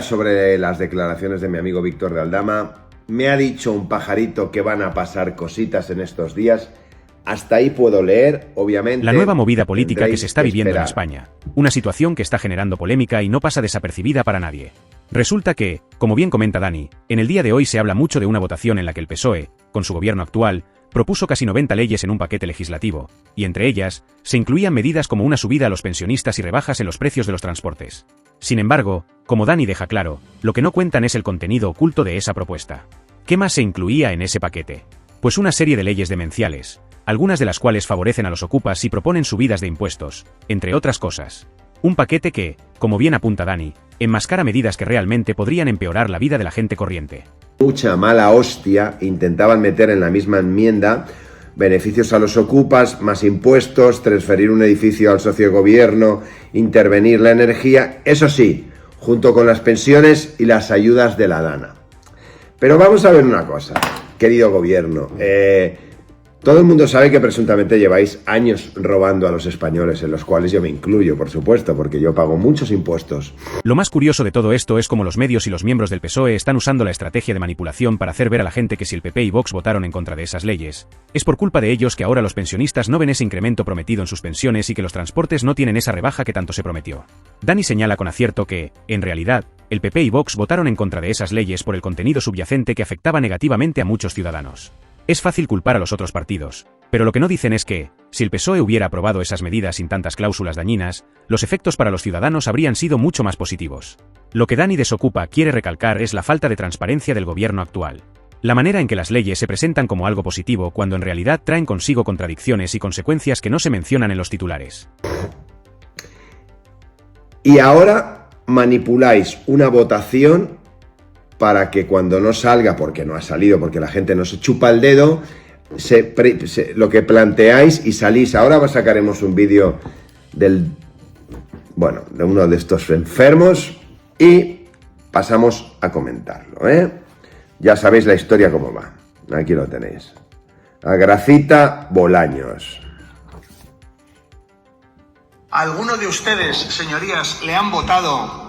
Sobre las declaraciones de mi amigo Víctor de Aldama, me ha dicho un pajarito que van a pasar cositas en estos días. Hasta ahí puedo leer, obviamente. La nueva movida política que se está viviendo en España. Una situación que está generando polémica y no pasa desapercibida para nadie. Resulta que, como bien comenta Dani, en el día de hoy se habla mucho de una votación en la que el PSOE, con su gobierno actual, propuso casi 90 leyes en un paquete legislativo, y entre ellas, se incluían medidas como una subida a los pensionistas y rebajas en los precios de los transportes. Sin embargo, como Dani deja claro, lo que no cuentan es el contenido oculto de esa propuesta. ¿Qué más se incluía en ese paquete? Pues una serie de leyes demenciales, algunas de las cuales favorecen a los ocupas y proponen subidas de impuestos, entre otras cosas. Un paquete que, como bien apunta Dani, enmascara medidas que realmente podrían empeorar la vida de la gente corriente. Mucha mala hostia intentaban meter en la misma enmienda beneficios a los ocupas, más impuestos, transferir un edificio al socio de gobierno, intervenir la energía, eso sí, junto con las pensiones y las ayudas de la Dana. Pero vamos a ver una cosa, querido gobierno. Todo el mundo sabe que presuntamente lleváis años robando a los españoles, en los cuales yo me incluyo, por supuesto, porque yo pago muchos impuestos. Lo más curioso de todo esto es cómo los medios y los miembros del PSOE están usando la estrategia de manipulación para hacer ver a la gente que si el PP y Vox votaron en contra de esas leyes, es por culpa de ellos que ahora los pensionistas no ven ese incremento prometido en sus pensiones y que los transportes no tienen esa rebaja que tanto se prometió. Dani señala con acierto que, en realidad, el PP y Vox votaron en contra de esas leyes por el contenido subyacente que afectaba negativamente a muchos ciudadanos. Es fácil culpar a los otros partidos, pero lo que no dicen es que, si el PSOE hubiera aprobado esas medidas sin tantas cláusulas dañinas, los efectos para los ciudadanos habrían sido mucho más positivos. Lo que Dani Desocupa quiere recalcar es la falta de transparencia del gobierno actual. La manera en que las leyes se presentan como algo positivo cuando en realidad traen consigo contradicciones y consecuencias que no se mencionan en los titulares. Y ahora manipuláis una votación para que cuando no salga, porque no ha salido, porque la gente no se chupa el dedo, lo que planteáis y salís. Ahora sacaremos un vídeo de uno de estos enfermos y pasamos a comentarlo, Ya sabéis la historia cómo va. Aquí lo tenéis. A Gracita Bolaños. ¿Alguno de ustedes, señorías, le han votado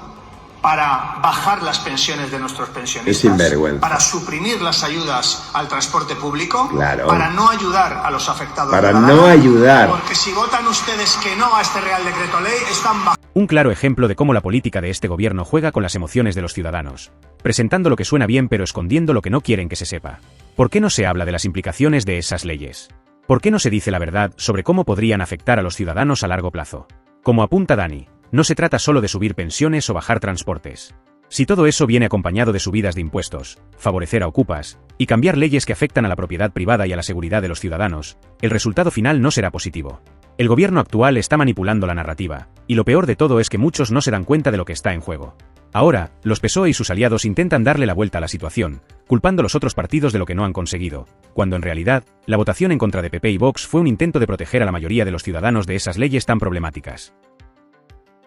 para bajar las pensiones de nuestros pensionistas? Es sinvergüenza. ¿Para suprimir las ayudas al transporte público? Claro. ¿Para no ayudar a los afectados? Para no ayudar. Porque si votan ustedes que no a este Real Decreto Ley, están bajando. Un claro ejemplo de cómo la política de este gobierno juega con las emociones de los ciudadanos, presentando lo que suena bien pero escondiendo lo que no quieren que se sepa. ¿Por qué no se habla de las implicaciones de esas leyes? ¿Por qué no se dice la verdad sobre cómo podrían afectar a los ciudadanos a largo plazo? Como apunta Dani, no se trata solo de subir pensiones o bajar transportes. Si todo eso viene acompañado de subidas de impuestos, favorecer a ocupas, y cambiar leyes que afectan a la propiedad privada y a la seguridad de los ciudadanos, el resultado final no será positivo. El gobierno actual está manipulando la narrativa, y lo peor de todo es que muchos no se dan cuenta de lo que está en juego. Ahora, los PSOE y sus aliados intentan darle la vuelta a la situación, culpando a los otros partidos de lo que no han conseguido, cuando en realidad, la votación en contra de PP y Vox fue un intento de proteger a la mayoría de los ciudadanos de esas leyes tan problemáticas.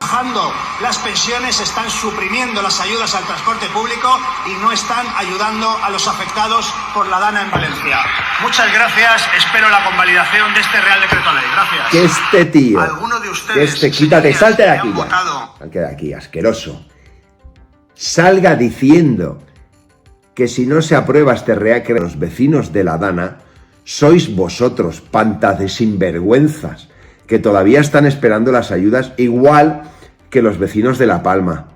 Bajando las pensiones, están suprimiendo las ayudas al transporte público y no están ayudando a los afectados por la Dana en Valencia. Muchas gracias, espero la convalidación de este Real Decreto Ley. Gracias. Que este tío, ¿Alguno de ustedes, quítate, salte de aquí ya. Salte de aquí, asqueroso. Salga diciendo que si no se aprueba este Real Decreto, los vecinos de la Dana sois vosotros, pantas de sinvergüenzas, que todavía están esperando las ayudas igual que los vecinos de La Palma.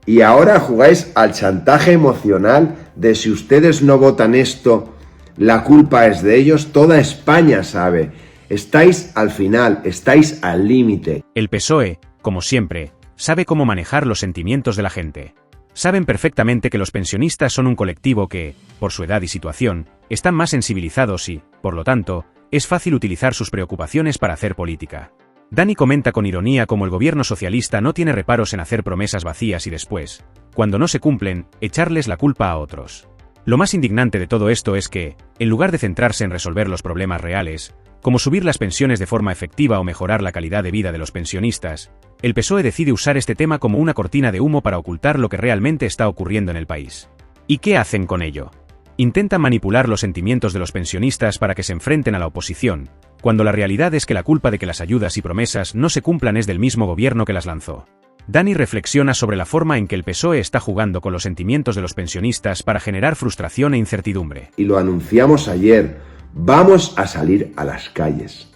Y ahora jugáis al chantaje emocional de si ustedes no votan esto, la culpa es de ellos. Toda España sabe. Estáis al final, estáis al límite. El PSOE, como siempre, sabe cómo manejar los sentimientos de la gente. Saben perfectamente que los pensionistas son un colectivo que, por su edad y situación, están más sensibilizados y, por lo tanto, es fácil utilizar sus preocupaciones para hacer política. Dani comenta con ironía cómo el gobierno socialista no tiene reparos en hacer promesas vacías y después, cuando no se cumplen, echarles la culpa a otros. Lo más indignante de todo esto es que, en lugar de centrarse en resolver los problemas reales, como subir las pensiones de forma efectiva o mejorar la calidad de vida de los pensionistas, el PSOE decide usar este tema como una cortina de humo para ocultar lo que realmente está ocurriendo en el país. ¿Y qué hacen con ello? Intentan manipular los sentimientos de los pensionistas para que se enfrenten a la oposición, cuando la realidad es que la culpa de que las ayudas y promesas no se cumplan es del mismo gobierno que las lanzó. Dani reflexiona sobre la forma en que el PSOE está jugando con los sentimientos de los pensionistas para generar frustración e incertidumbre. Y lo anunciamos ayer, vamos a salir a las calles.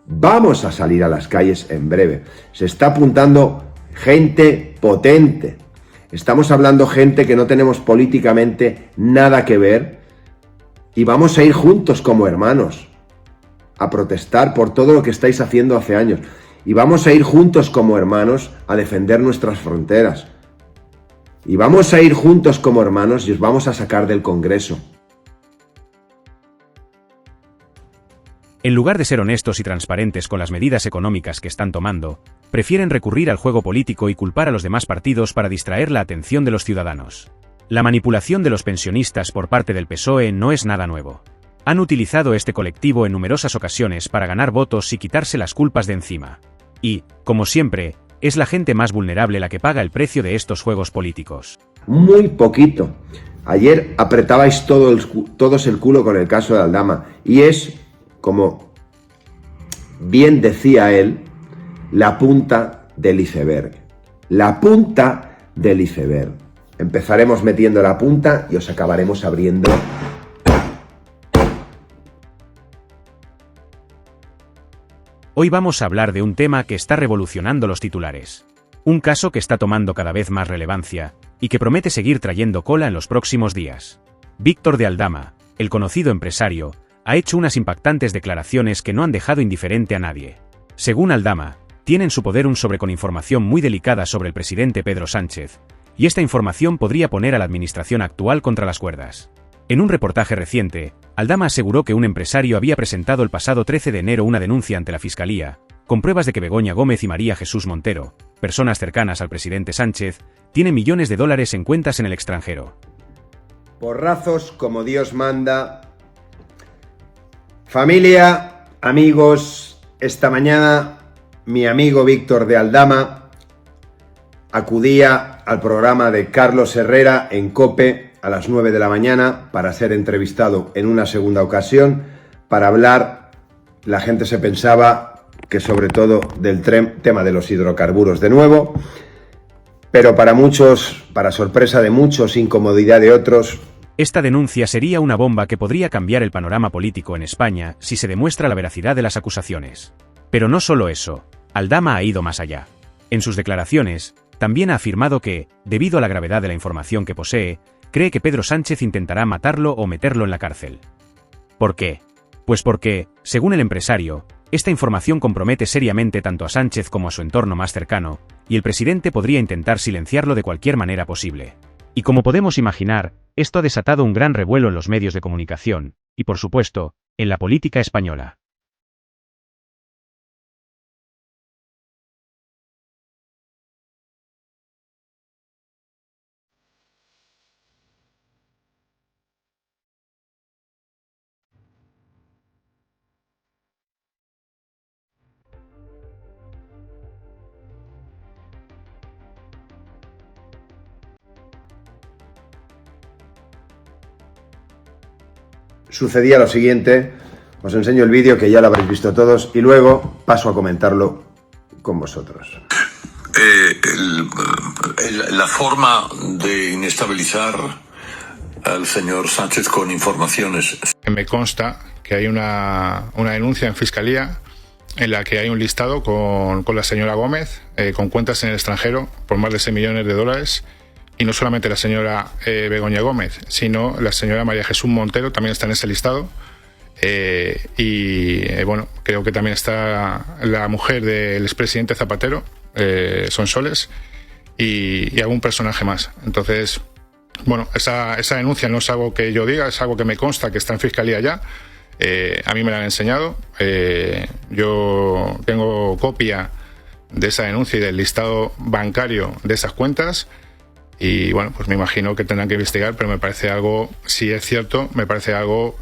Vamos a salir a las calles en breve. Se está apuntando gente potente. Estamos hablando gente que no tenemos políticamente nada que ver. Y vamos a ir juntos como hermanos a protestar por todo lo que estáis haciendo hace años. Y vamos a ir juntos como hermanos a defender nuestras fronteras. Y vamos a ir juntos como hermanos y os vamos a sacar del Congreso. En lugar de ser honestos y transparentes con las medidas económicas que están tomando, prefieren recurrir al juego político y culpar a los demás partidos para distraer la atención de los ciudadanos. La manipulación de los pensionistas por parte del PSOE no es nada nuevo. Han utilizado este colectivo en numerosas ocasiones para ganar votos y quitarse las culpas de encima. Y, como siempre, es la gente más vulnerable la que paga el precio de estos juegos políticos. Muy poquito. Ayer apretabais todos el culo con el caso de Aldama. Y es, como bien decía él, la punta del iceberg. La punta del iceberg. Empezaremos metiendo la punta y os acabaremos abriendo. Hoy vamos a hablar de un tema que está revolucionando los titulares. Un caso que está tomando cada vez más relevancia y que promete seguir trayendo cola en los próximos días. Víctor de Aldama, el conocido empresario, ha hecho unas impactantes declaraciones que no han dejado indiferente a nadie. Según Aldama, tiene en su poder un sobre con información muy delicada sobre el presidente Pedro Sánchez, y esta información podría poner a la administración actual contra las cuerdas. En un reportaje reciente, Aldama aseguró que un empresario había presentado el pasado 13 de enero una denuncia ante la Fiscalía, con pruebas de que Begoña Gómez y María Jesús Montero, personas cercanas al presidente Sánchez, tienen millones de dólares en cuentas en el extranjero. Porrazos como Dios manda. Familia, amigos, esta mañana mi amigo Víctor de Aldama acudía al programa de Carlos Herrera en COPE a las 9 de la mañana para ser entrevistado en una segunda ocasión, para hablar, la gente se pensaba que sobre todo del tema de los hidrocarburos de nuevo, pero para muchos, para sorpresa de muchos, incomodidad de otros. Esta denuncia sería una bomba que podría cambiar el panorama político en España si se demuestra la veracidad de las acusaciones. Pero no solo eso, Aldama ha ido más allá. En sus declaraciones, también ha afirmado que, debido a la gravedad de la información que posee, cree que Pedro Sánchez intentará matarlo o meterlo en la cárcel. ¿Por qué? Pues porque, según el empresario, esta información compromete seriamente tanto a Sánchez como a su entorno más cercano, y el presidente podría intentar silenciarlo de cualquier manera posible. Y como podemos imaginar, esto ha desatado un gran revuelo en los medios de comunicación, y por supuesto, en la política española. Sucedía lo siguiente, os enseño el vídeo que ya lo habréis visto todos y luego paso a comentarlo con vosotros. La forma de inestabilizar al señor Sánchez con informaciones. Me consta que hay una denuncia en Fiscalía en la que hay un listado con la señora Gómez, con cuentas en el extranjero por más de 6 millones de dólares. Y no solamente la señora Begoña Gómez, sino la señora María Jesús Montero también está en ese listado. Bueno, creo que también está la mujer del expresidente Zapatero, Sonsoles, y algún personaje más. Entonces, bueno, esa denuncia no es algo que yo diga, es algo que me consta que está en Fiscalía ya. A mí me la han enseñado. Yo tengo copia de esa denuncia y del listado bancario de esas cuentas. Y bueno, pues me imagino que tendrán que investigar, pero me parece algo, si es cierto, me parece algo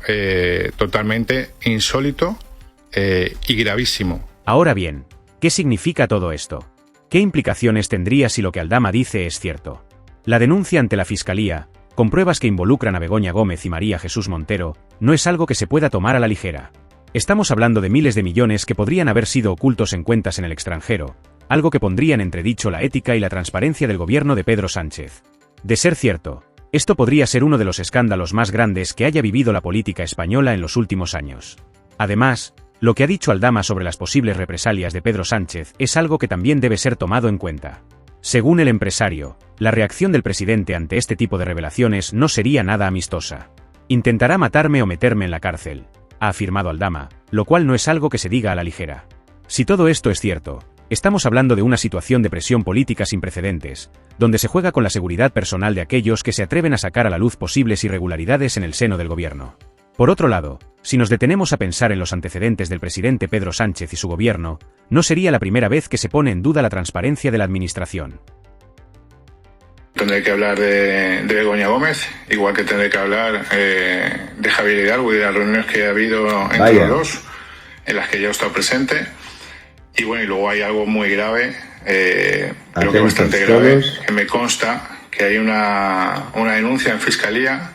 totalmente insólito y gravísimo. Ahora bien, ¿qué significa todo esto? ¿Qué implicaciones tendría si lo que Aldama dice es cierto? La denuncia ante la Fiscalía, con pruebas que involucran a Begoña Gómez y María Jesús Montero, no es algo que se pueda tomar a la ligera. Estamos hablando de miles de millones que podrían haber sido ocultos en cuentas en el extranjero, algo que pondría en entredicho la ética y la transparencia del gobierno de Pedro Sánchez. De ser cierto, esto podría ser uno de los escándalos más grandes que haya vivido la política española en los últimos años. Además, lo que ha dicho Aldama sobre las posibles represalias de Pedro Sánchez es algo que también debe ser tomado en cuenta. Según el empresario, la reacción del presidente ante este tipo de revelaciones no sería nada amistosa. Intentará matarme o meterme en la cárcel, ha afirmado Aldama, lo cual no es algo que se diga a la ligera. Si todo esto es cierto, estamos hablando de una situación de presión política sin precedentes, donde se juega con la seguridad personal de aquellos que se atreven a sacar a la luz posibles irregularidades en el seno del gobierno. Por otro lado, si nos detenemos a pensar en los antecedentes del presidente Pedro Sánchez y su gobierno, no sería la primera vez que se pone en duda la transparencia de la administración. Tendré que hablar de Begoña Gómez, igual que tendré que hablar de Javier Hidalgo y de las reuniones que ha habido entre los dos, en las que yo he estado presente. Y bueno, y luego hay algo muy grave, creo que bastante grave, que me consta que hay una denuncia en Fiscalía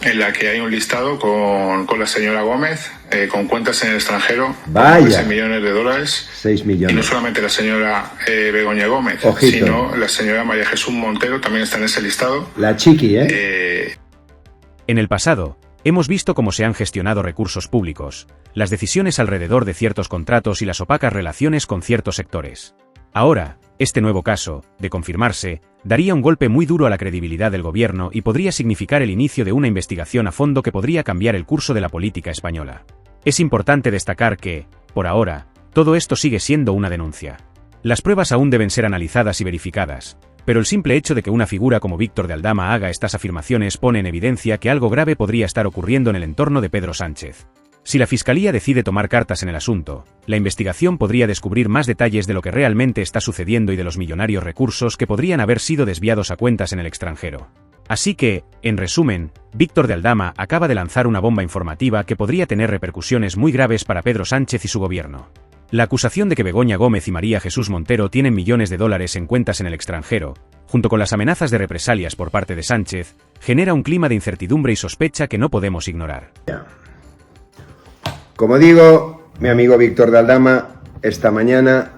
en la que hay un listado con la señora Gómez, con cuentas en el extranjero, Vaya. 6 millones de dólares. 6 millones. Y no solamente la señora Begoña Gómez, Ojito. sino la señora María Jesús Montero también está en ese listado. La chiqui, En el pasado, hemos visto cómo se han gestionado recursos públicos, las decisiones alrededor de ciertos contratos y las opacas relaciones con ciertos sectores. Ahora, este nuevo caso, de confirmarse, daría un golpe muy duro a la credibilidad del gobierno y podría significar el inicio de una investigación a fondo que podría cambiar el curso de la política española. Es importante destacar que, por ahora, todo esto sigue siendo una denuncia. Las pruebas aún deben ser analizadas y verificadas, pero el simple hecho de que una figura como Víctor de Aldama haga estas afirmaciones pone en evidencia que algo grave podría estar ocurriendo en el entorno de Pedro Sánchez. Si la Fiscalía decide tomar cartas en el asunto, la investigación podría descubrir más detalles de lo que realmente está sucediendo y de los millonarios recursos que podrían haber sido desviados a cuentas en el extranjero. Así que, en resumen, Víctor de Aldama acaba de lanzar una bomba informativa que podría tener repercusiones muy graves para Pedro Sánchez y su gobierno. La acusación de que Begoña Gómez y María Jesús Montero tienen millones de dólares en cuentas en el extranjero, junto con las amenazas de represalias por parte de Sánchez, genera un clima de incertidumbre y sospecha que no podemos ignorar. Como digo, mi amigo Víctor de Aldama, esta mañana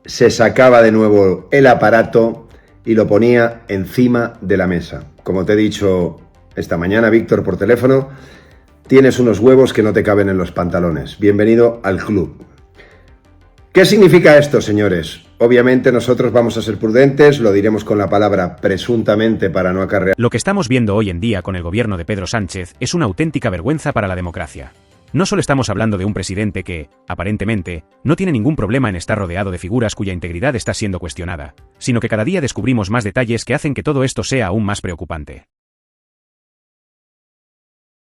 se sacaba de nuevo el aparato y lo ponía encima de la mesa. Como te he dicho esta mañana, Víctor, por teléfono, tienes unos huevos que no te caben en los pantalones. Bienvenido al club. ¿Qué significa esto, señores? Obviamente nosotros vamos a ser prudentes, lo diremos con la palabra presuntamente para no acarrear. Lo que estamos viendo hoy en día con el gobierno de Pedro Sánchez es una auténtica vergüenza para la democracia. No solo estamos hablando de un presidente que, aparentemente, no tiene ningún problema en estar rodeado de figuras cuya integridad está siendo cuestionada, sino que cada día descubrimos más detalles que hacen que todo esto sea aún más preocupante.